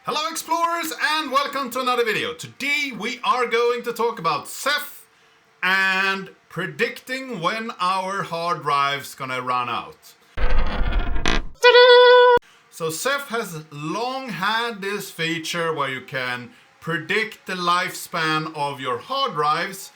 Hello explorers and welcome to another video. Today we are going to talk about Ceph and predicting when our hard drive's gonna run out. So Ceph has long had this feature where you can predict the lifespan of your hard drives,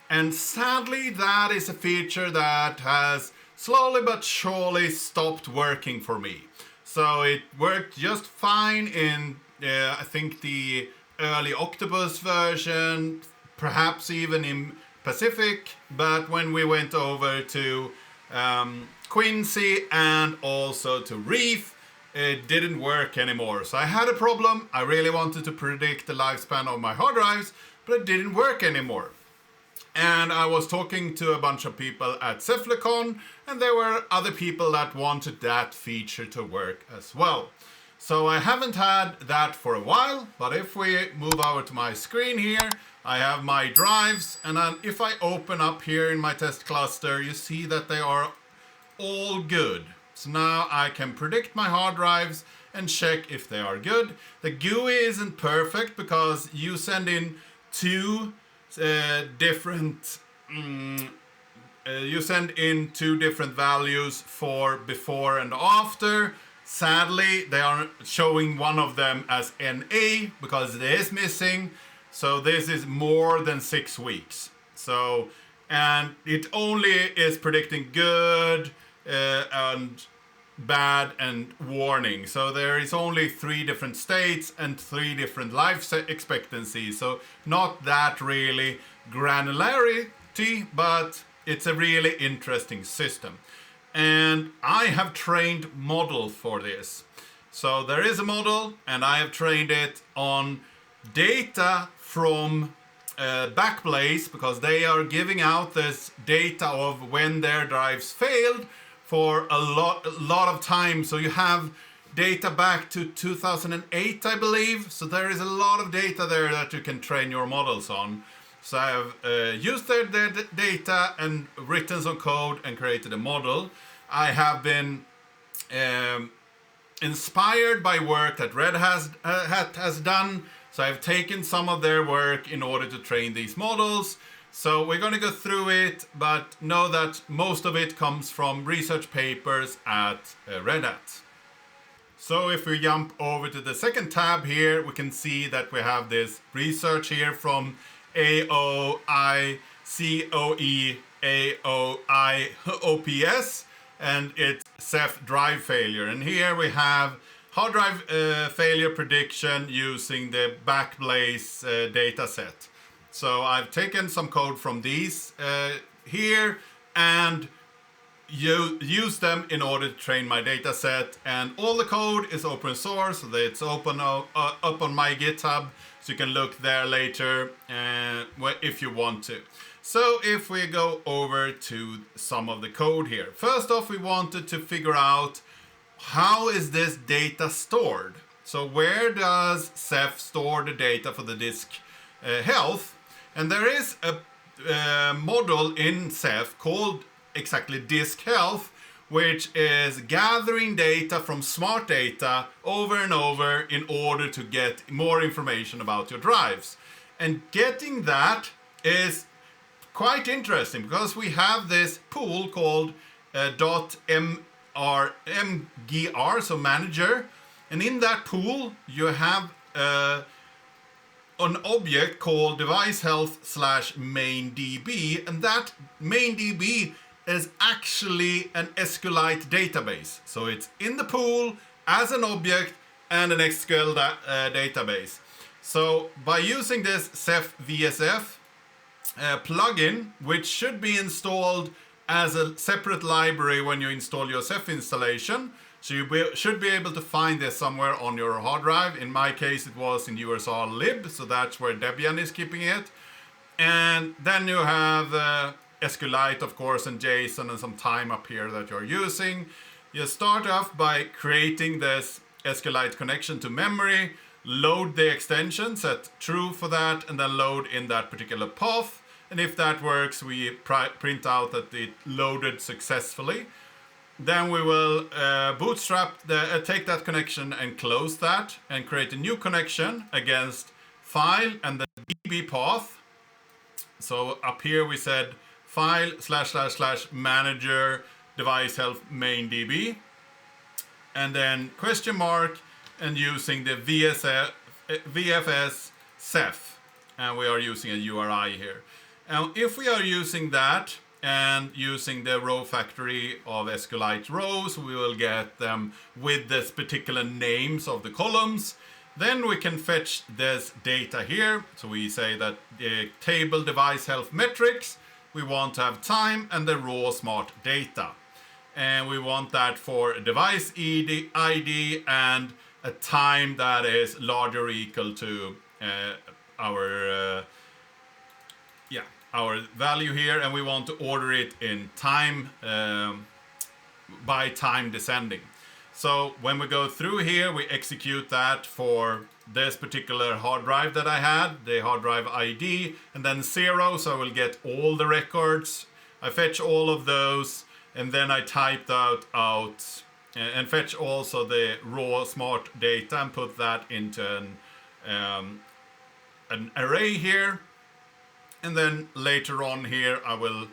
and sadly that is a feature that has slowly but surely stopped working for me. So it worked just fine in I think the early Octopus version, perhaps even in Pacific, but when we went over to Quincy and also to Reef, it didn't work anymore. So I had a problem. I really wanted to predict the lifespan of my hard drives, but it didn't work anymore. And I was talking to a bunch of people at Cephalacon, and there were other people that wanted that feature to work as well. So I haven't had that for a while, but if we move over to my screen here, I have my drives, and then if I open up here in my test cluster, you see that they are all good. So now I can predict my hard drives and check if they are good. The GUI isn't perfect because you send in two different values for before and after. Sadly, they are showing one of them as NA because it is missing. So this is more than 6 weeks. So, and it only is predicting good and bad and warning. So there is only 3 different states and 3 different life expectancies. So not that really granularity, but it's a really interesting system. And I have trained model for this. So there is a model and I have trained it on data from Backblaze, because they are giving out this data of when their drives failed for a lot of time. So you have data back to 2008, I believe. So there is a lot of data there that you can train your models on. So I have used their data and written some code and created a model. I have been inspired by work that Red Hat has done. So I've taken some of their work in order to train these models. So we're going to go through it, but know that most of it comes from research papers at Red Hat. So if we jump over to the second tab here, we can see that we have this research here from AOICOE and it's Ceph drive failure. And here we have hard drive failure prediction using the Backblaze data set. So I've taken some code from these here and use them in order to train my data set. And all the code is open source, so that it's open up on my GitHub, so you can look there later if you want to. So if we go over to some of the code here. First off, we wanted to figure out how is this data stored. So where does Ceph store the data for the disk health? And there is a model in Ceph called exactly disk health, which is gathering data from smart data over and over in order to get more information about your drives. And getting that is quite interesting because we have this pool called .mgr, so manager, and in that pool you have an object called device health /maindb, and that maindb is actually an SQLite database. So it's in the pool as an object and an SQL database. So by using this Ceph VSF plugin, which should be installed as a separate library when you install your Ceph installation, so you should be able to find this somewhere on your hard drive. In my case, it was in USR lib, so that's where Debian is keeping it. And then you have SQLite, of course, and JSON and some time up here that you're using. You start off by creating this SQLite connection to memory, load the extension, set true for that, and then load in that particular path. And if that works, we print out that it loaded successfully. then we will bootstrap take that connection and close that and create a new connection against file and the DB path. So up here we said file / manager device health main DB, and then question mark and using the VFS Ceph, and we are using a URI here. And if we are using that and using the row factory of SQLite rows, we will get them with this particular names of the columns. Then we can fetch this data here. So we say that the table device health metrics, we want to have time and the raw smart data. And we want that for a device ID and a time that is larger or equal to our value here, and we want to order it in time by time descending. So when we go through here, we execute that for this particular hard drive that I had, the hard drive ID, and then 0, so I will get all the records. I fetch all of those, and then I type that out and fetch also the raw smart data and put that into an array here. And then later on here, I will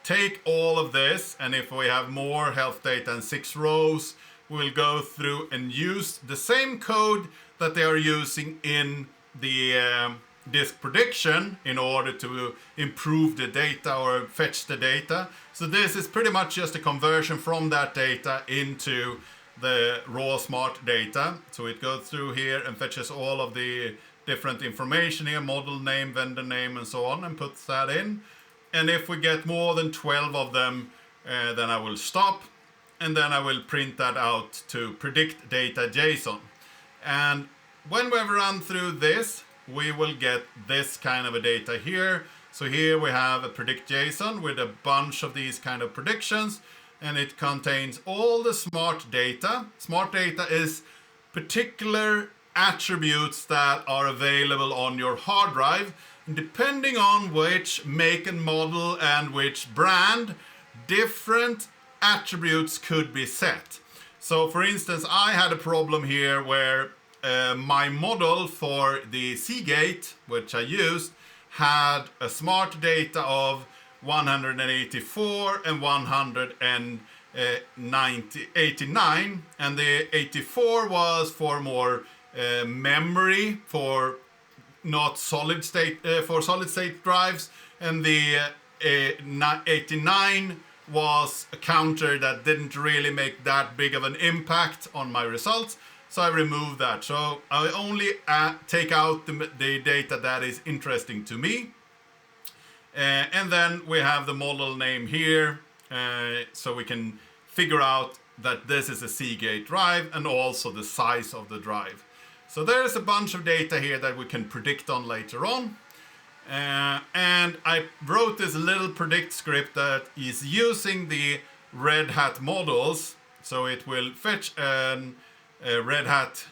take all of this, and if we have more health data than 6 rows, we'll go through and use the same code that they are using in the disk prediction in order to improve the data or fetch the data. So this is pretty much just a conversion from that data into the raw smart data. So it goes through here and fetches all of the different information here, model name, vendor name, and so on, and puts that in. And if we get more than 12 of them, then I will stop, and then I will print that out to predict data JSON. And when we run through this, we will get this kind of a data here. So here we have a predict JSON with a bunch of these kind of predictions, and it contains all the smart data. Smart data is particular attributes that are available on your hard drive. And depending on which make and model and which brand, different attributes could be set. So for instance, I had a problem here where my model for the Seagate, which I used, had a smart data of 184 and 189, and the 84 was for more memory for not solid state for solid state drives, and the 89 was a counter that didn't really make that big of an impact on my results, so I removed that. So I only take out the data that is interesting to me, and then we have the model name here, so we can figure out that this is a Seagate drive and also the size of the drive. So there's a bunch of data here that we can predict on later on. And I wrote this little predict script that is using the Red Hat models. So it will fetch a Red Hat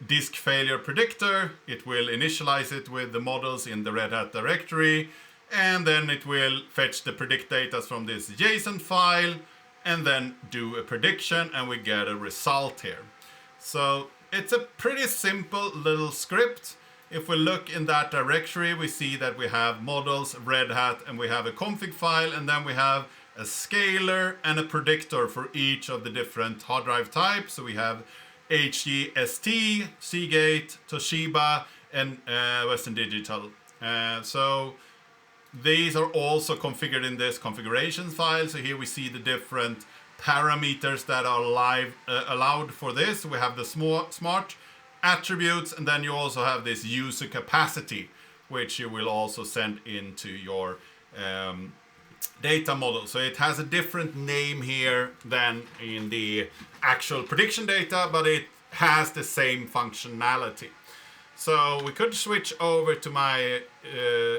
disk failure predictor. It will initialize it with the models in the Red Hat directory. And then it will fetch the predict data from this JSON file and then do a prediction, and we get a result here. So it's a pretty simple little script. If we look in that directory, we see that we have models, Red Hat, and we have a config file, and then we have a scaler and a predictor for each of the different hard drive types. So we have HGST, Seagate, Toshiba, and Western Digital. So these are also configured in this configuration file. So here we see the different parameters that are allowed for this. We have the smart attributes, and then you also have this user capacity, which you will also send into your data model. So it has a different name here than in the actual prediction data, but it has the same functionality. So we could switch over to my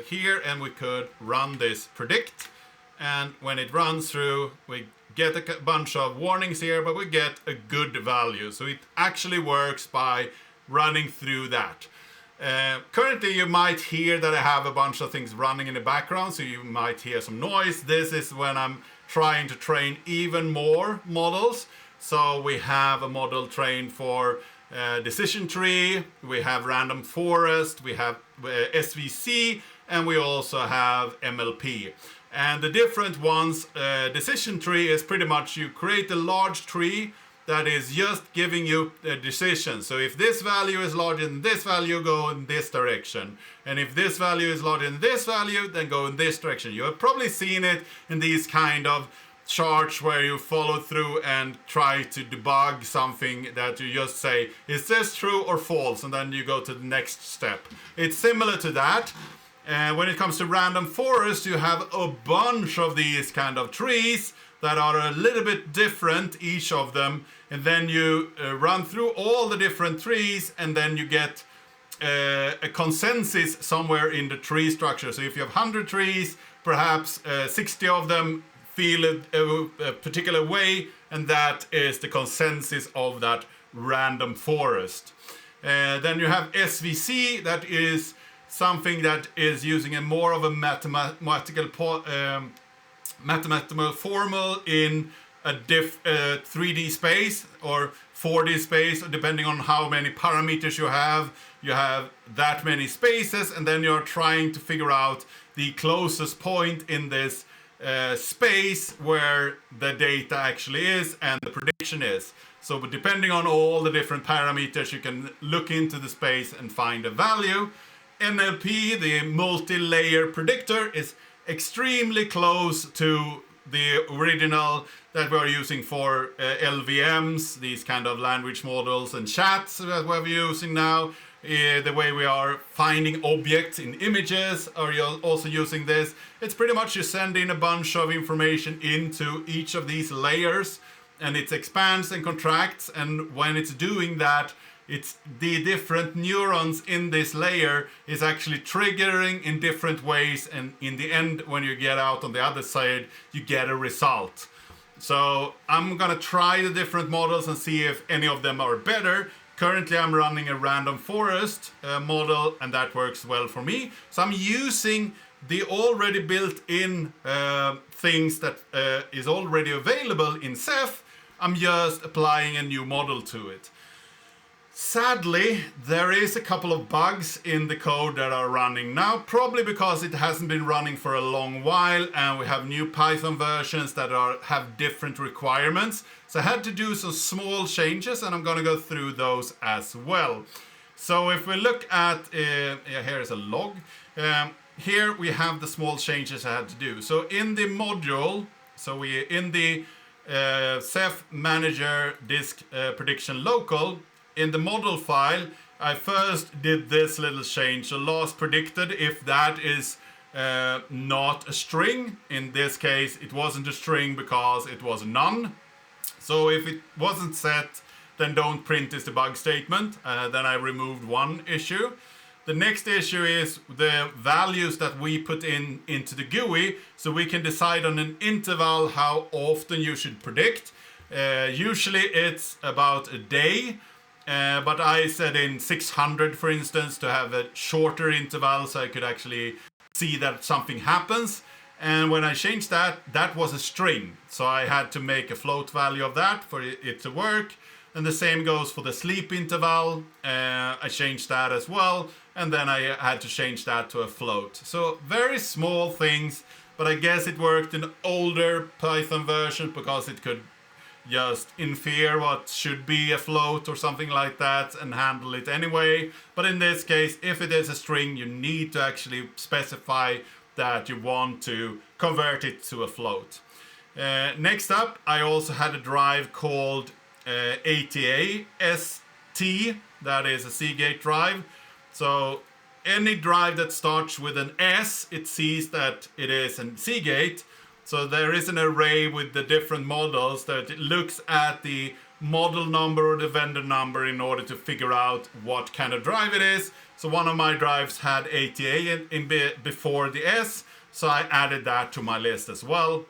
here, and we could run this predict, and when it runs through, we get a bunch of warnings here, but we get a good value. So it actually works by running through that. Currently you might hear that I have a bunch of things running in the background, so you might hear some noise. This is when I'm trying to train even more models. So we have a model trained for decision tree, we have random forest, we have SVC, and we also have MLP. And the different ones, decision tree is pretty much you create a large tree that is just giving you a decision. So if this value is larger than this value, go in this direction. And if this value is larger than this value, then go in this direction. You have probably seen it in these kind of charts where you follow through and try to debug something that you just say, is this true or false? And then you go to the next step. It's similar to that. When it comes to random forest, you have a bunch of these kind of trees that are a little bit different, each of them, and then you run through all the different trees, and then you get a consensus somewhere in the tree structure. So if you have 100 trees, perhaps 60 of them feel a particular way, and that is the consensus of that random forest. Then you have SVC, that is something that is using a more of a mathematical formula in a 3D space or 4D space, depending on how many parameters you have. You have that many spaces, and then you're trying to figure out the closest point in this space where the data actually is and the prediction is. So depending on all the different parameters, you can look into the space and find a value. MLP, the multi-layer predictor, is extremely close to the original that we're using for LVMs, these kind of language models and chats that we're using now. The way we are finding objects in images, are you also using this? It's pretty much you send in a bunch of information into each of these layers, and it expands and contracts, and when it's doing that, it's the different neurons in this layer is actually triggering in different ways, and in the end, when you get out on the other side, you get a result. So I'm gonna try the different models and see if any of them are better. Currently I'm running a random forest model, and that works well for me. So I'm using the already built-in things that is already available in Ceph. I'm just applying a new model to it. Sadly, there is a couple of bugs in the code that are running now, probably because it hasn't been running for a long while, and we have new Python versions that have different requirements. So I had to do some small changes, and I'm going to go through those as well. So if we look at, here is a log. Here we have the small changes I had to do. So in the module, in the Ceph manager disk prediction local, in the model file, I first did this little change. So last predicted, if that is not a string, in this case it wasn't a string because it was none. So if it wasn't set, then don't print this debug statement. Then I removed one issue. The next issue is the values that we put into the GUI, so we can decide on an interval how often you should predict. Usually it's about a day. But I set in 600, for instance, to have a shorter interval so I could actually see that something happens. And when I changed that, that was a string. So I had to make a float value of that for it to work. And the same goes for the sleep interval. I changed that as well. And then I had to change that to a float. So very small things, but I guess it worked in older Python version because it could just infer what should be a float or something like that and handle it anyway. But in this case, if it is a string, you need to actually specify that you want to convert it to a float. Next up, I also had a drive called ATA ST, that is a Seagate drive. So any drive that starts with an S, it sees that it is a Seagate. So there is an array with the different models that it looks at the model number or the vendor number in order to figure out what kind of drive it is. So one of my drives had ATA before the S, so I added that to my list as well.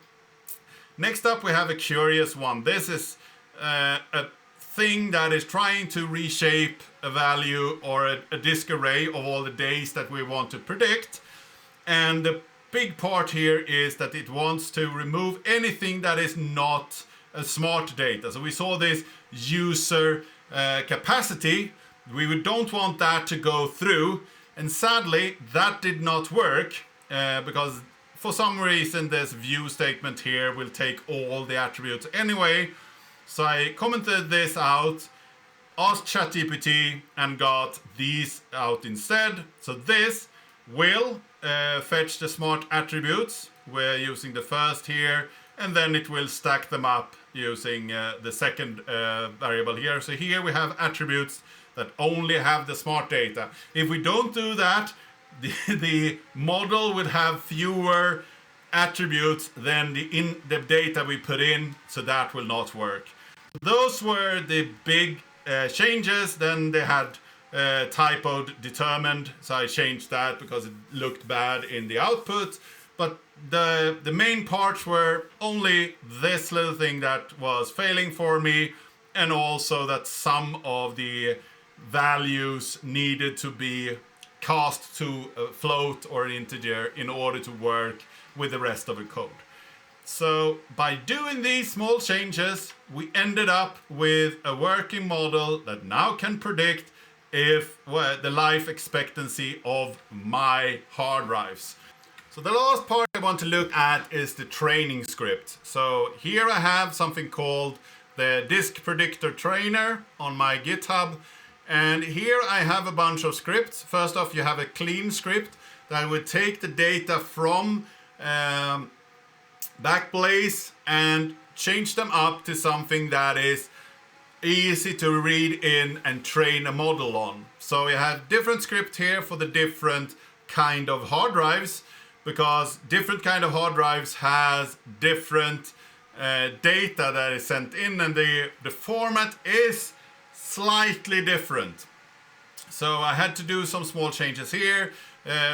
Next up, we have a curious one. This is a thing that is trying to reshape a value or a disk array of all the days that we want to predict. And the big part here is that it wants to remove anything that is not a smart data. So we saw this user capacity. We don't want that to go through. And sadly, that did not work because for some reason this view statement here will take all the attributes anyway. So I commented this out, asked ChatGPT, and got these out instead. So this will fetch the smart attributes. We're using the first here, and then it will stack them up using the second variable here. So here we have attributes that only have the smart data. If we don't do that, the model would have fewer attributes than the data we put in, so that will not work. Those were the big changes. Then they had typoed determined, so I changed that because it looked bad in the output. But the main parts were only this little thing that was failing for me, and also that some of the values needed to be cast to a float or an integer in order to work with the rest of the code. So by doing these small changes, we ended up with a working model that now can predict the life expectancy of my hard drives. So the last part I want to look at is the training script. So here I have something called the disk predictor trainer on my GitHub. And here I have a bunch of scripts. First off, you have a clean script that would take the data from Backblaze and change them up to something that is easy to read in and train a model on. So we have different script here for the different kind of hard drives, because different kind of hard drives has different data that is sent in, and the format is slightly different. So I had to do some small changes here.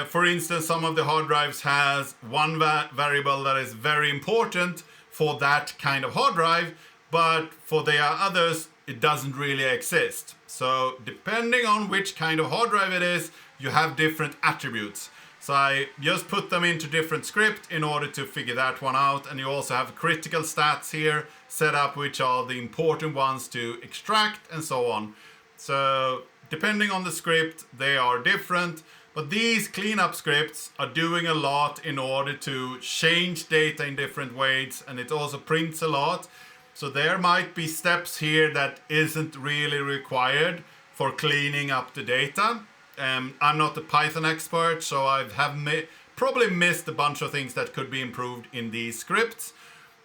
For instance, some of the hard drives has one variable that is very important for that kind of hard drive, but for the others, it doesn't really exist. So depending on which kind of hard drive it is, you have different attributes. So I just put them into different script in order to figure that one out. And you also have critical stats here set up, which are the important ones to extract and so on. So depending on the script, they are different. But these cleanup scripts are doing a lot in order to change data in different ways. And it also prints a lot. So there might be steps here that isn't really required for cleaning up the data. I'm not a Python expert, so I have probably missed a bunch of things that could be improved in these scripts.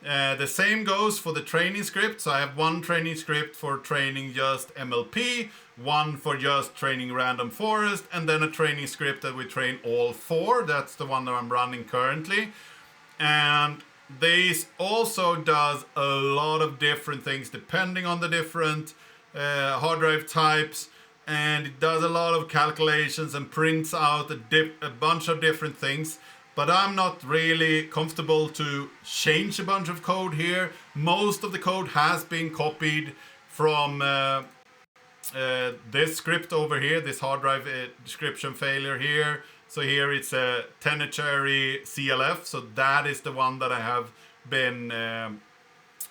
The same goes for the training script. So I have one training script for training just MLP, one for just training random forest, and then a training script that we train all four. That's the one that I'm running currently. And this also does a lot of different things depending on the different hard drive types. And it does a lot of calculations and prints out a bunch of different things. But I'm not really comfortable to change a bunch of code here. Most of the code has been copied from this script over here, this hard drive description failure here. So here it's a ternary CLF. So that is the one that I have been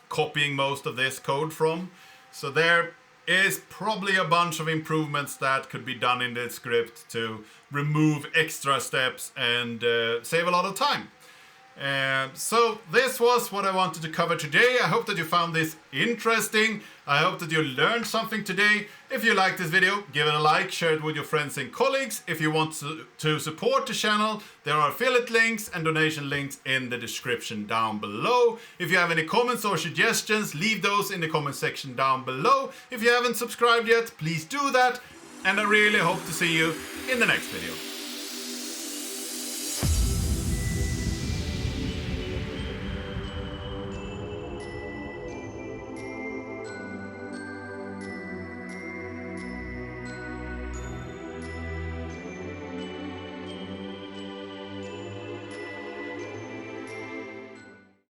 copying most of this code from. So there is probably a bunch of improvements that could be done in this script to remove extra steps and save a lot of time. So this was what I wanted to cover today. I hope that you found this interesting. I hope that you learned something today. If you liked this video, give it a like, share it with your friends and colleagues. If you want to support the channel, there are affiliate links and donation links in the description down below. If you have any comments or suggestions, leave those in the comment section down below. If you haven't subscribed yet, please do that. And I really hope to see you in the next video.